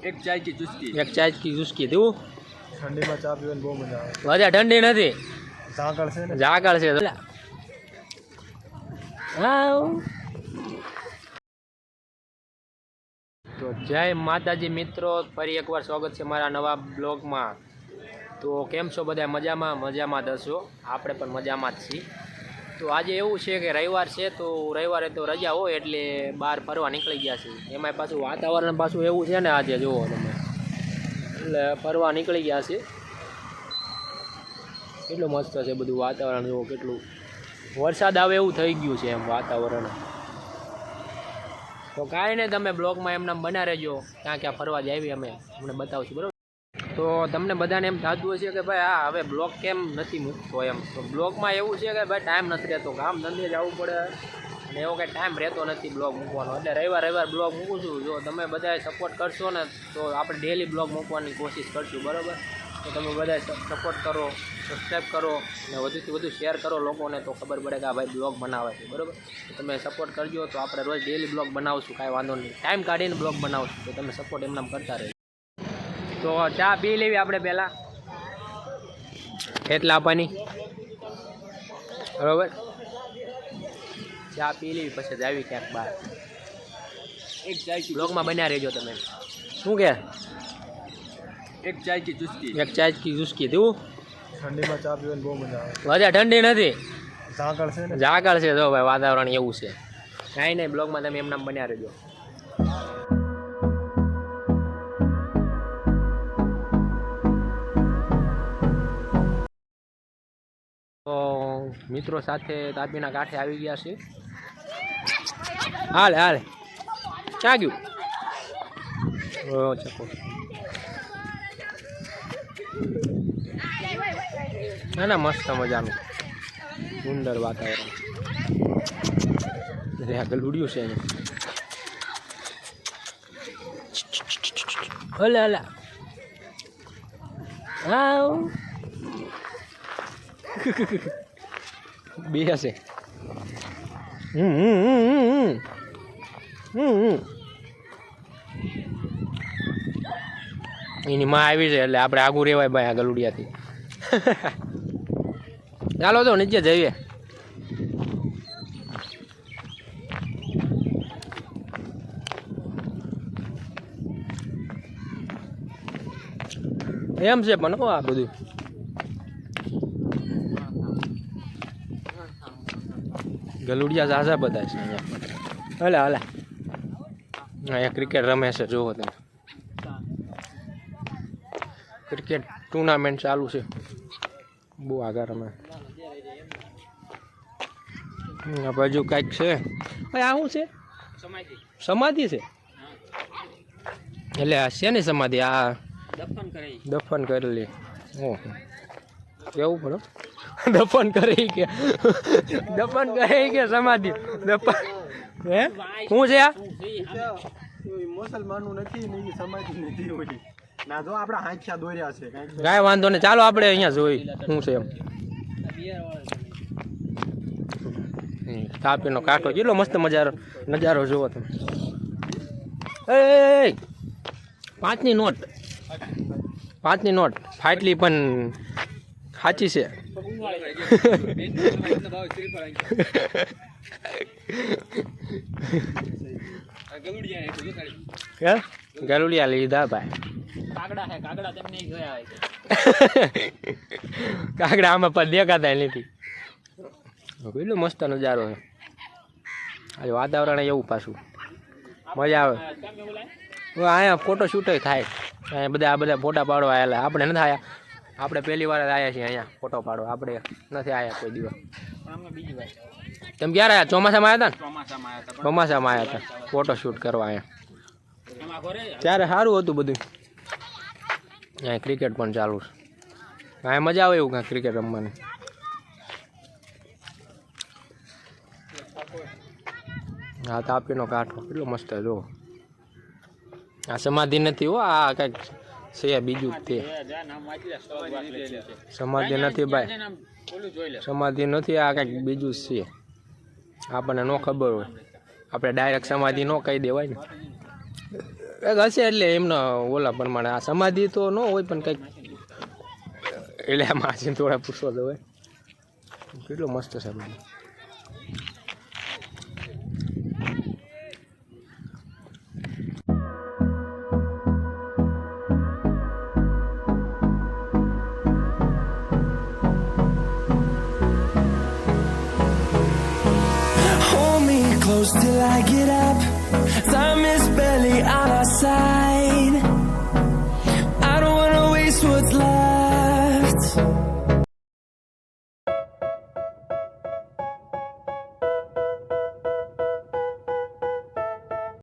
एक चाय की चुस्की देવું ठंडी में चा पीने बहुत मजा આવે વધારે ઠંડી નથી ઝાકળ છે તો જય માતાજી મિત્રો, ફરી એકવાર સ્વાગત છે મારા નવા બ્લોગમાં। તો કેમ છો બધા? મજામાં દસો, આપણે પણ મજામાં જ છીએ। તો આજે એવું છે કે રવિવાર છે, તો રવિવારે તો રજા હોય એટલે બહાર ફરવા નીકળી ગયા છે। એમાંય પાછું વાતાવરણ પાછું એવું છે ને આજે જુઓ તમે, એટલે ફરવા નીકળી ગયા છે। કેટલું મસ્ત છે બધું વાતાવરણ, જુઓ કેટલું વરસાદ આવે એવું થઈ ગયું છે એમ વાતાવરણ। તો કાંઈ નહીં, તમે બ્લોગમાં એમને બના રહેજો, ક્યાં ક્યાં ફરવા જાવી અમે તમને બતાવશું, બરાબર? તો તમને બધાને એમ થતું હશે કે ભાઈ આ હવે બ્લોગ કેમ નથી મૂકતો એમ। તો બ્લોગમાં એવું છે કે ભાઈ ટાઈમ નથી રહેતો, કામ ધંધે જવું પડે અને એવો કંઈ ટાઈમ રહેતો નથી બ્લોગ મૂકવાનો, એટલે રવિવાર બ્લોગ મૂકું છું। જો તમે બધાએ સપોર્ટ કરશો ને તો આપણે ડેલી બ્લોગ મૂકવાની કોશિશ કરશું, બરાબર? તો તમે બધાએ સપોર્ટ કરો, સબસ્ક્રાઈબ કરો અને વધુથી વધુ શેર કરો લોકોને, તો ખબર પડે કે આ ભાઈ બ્લોગ બનાવે છે, બરાબર? તો તમે સપોર્ટ કરજો તો આપણે રોજ ડેલી બ્લોગ બનાવશું, કાંઈ વાંધો નહીં, ટાઈમ કાઢીને બ્લોગ બનાવશું। તો તમે સપોર્ટ એમનામ કરતા રહેજો। તો ચા પી લેવી આપણે પહેલાં, એટલા આપવાની, બરાબર? ચા પી લેવી પછી જાવી ક્યાંક બહાર। एक चाय की બ્લોગમાં બન્યા રહેજો તમે। શું કે? एक चाय की ચુસ્કી દેવું ठंडी में चा पीने बहुत मजा આવે વધારે ઠંડી નથી, ઝાકળ છે જો ભાઈ વાતાવરણ એવું છે। કાંઈ નહીં, બ્લોગમાં તમે એમનામ બન્યા રહેજો। તો મિત્રો સાથે તાપીના કાંઠે આવી ગયા છે। હાલે ક્યાં ગયું? ઓ ચકો, ના મસ્ત મજાનું સુંદર વાતાવરણ। આ ગલુડિયું છે એને, હલે હા બે હશે। એની માં આવી છે એટલે આપણે આગું રેવાય ભાઈ આ ગલુડિયાથી। ચાલો તો નીચે જઈએ। એમ છે પણ આ બધું ગલુડિયા ઝાઝા બધા છે અહીંયા। હલે અહીંયા ક્રિકેટ રમે છે, જુઓ તમે, ક્રિકેટ ટુર્નામેન્ટ ચાલુ છે, બહુ આગળ રમે। બાજુ કાંઈક છે, આ શું છે? સમાધિ છે, એટલે આ છે ને સમાધિ, આ દફન કરેલી। ઓહો, કેવું પડે, દફન કરી કે સમાધિ દફન, હે શું છે આ? મુસલમાનનું નથી ને સમાધિ નથી હોય ના, જો આપણા હાંખ્યા દોર્યા છે, કાંઈ વાંધો નહીં, ચાલો આપણે અહીંયા જોઈ શું છે એમ। તાપીનો કાંઠો કેટલો મસ્ત નજારો જુઓ તમે। એ 5ની નોટ ફાટલી પણ સાચી છે। ગલુડિયા લીધા ભાઈ, કાગડા આમાં પણ દેખાતા નથી। કેટલો મસ્ત નજારો છે, આજે વાતાવરણ એવું પાછું મજા આવે। અહીંયા ફોટો શૂટ થાય, અહીંયા આ બધા ફોટા પાડવા આવેલા, આપણે નથી આવ્યા, આપણે પહેલી વાર આવ્યા છીએ અહીંયા ફોટો પાડવા, આપણે નથી આવ્યા કોઈ દિવસ। તમે ક્યારે આવ્યા? ચોમાસામાં આવ્યા હતા ને? ચોમાસામાં આવ્યા હતા ફોટો શૂટ કરવા અહીંયા, ત્યારે સારું હતું બધું। અહીંયા ક્રિકેટ પણ ચાલુ છે, અહીંયા મજા આવે એવું કાંઈ ક્રિકેટ રમવાની। હા, તાપીનો કાંઠો કેટલો મસ્ત જો, આ સમાધિ નથી હો, આ કંઈક છે બીજું જ તે, સમાધિ નથી ભાઈ, સમાધિ નથી, આ કંઈક બીજું જ છે, આપણને ન ખબર હોય, આપણે ડાયરેક્ટ સમાધિ ન કહી દેવાય ને। એક હશે એટલે એમનો ઓલા પ્રમાણે આ સમાધિ તો ન હોય પણ કંઈક એટલે આ માસી થોડા પૂછવા દો હોય કેટલો મસ્ત છે બધું. Hold me close till I get up. Time is barely on our side. I don't wanna waste what's left.